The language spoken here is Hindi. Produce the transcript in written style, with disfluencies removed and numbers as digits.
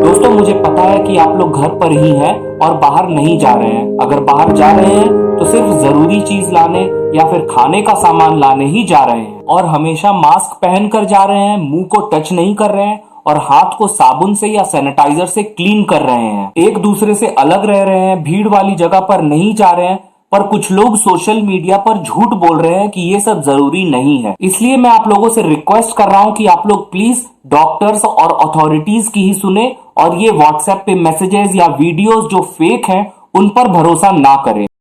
दोस्तों, मुझे पता है कि आप लोग घर पर ही हैं और बाहर नहीं जा रहे हैं। अगर बाहर जा रहे हैं तो सिर्फ जरूरी चीज लाने या फिर खाने का सामान लाने ही जा रहे हैं, और हमेशा मास्क पहन कर जा रहे हैं, मुंह को टच नहीं कर रहे हैं और हाथ को साबुन से या सैनिटाइजर से क्लीन कर रहे हैं। एक दूसरे से अलग रह रहे हैं, भीड़ वाली जगह पर नहीं जा रहे हैं। पर कुछ लोग सोशल मीडिया पर झूठ बोल रहे हैं कि ये सब जरूरी नहीं है। इसलिए मैं आप लोगों से रिक्वेस्ट कर रहा हूं कि आप लोग प्लीज डॉक्टर्स और अथॉरिटीज की ही सुने और ये व्हाट्सएप पे मैसेजेस या वीडियोस जो फेक हैं उन पर भरोसा ना करें।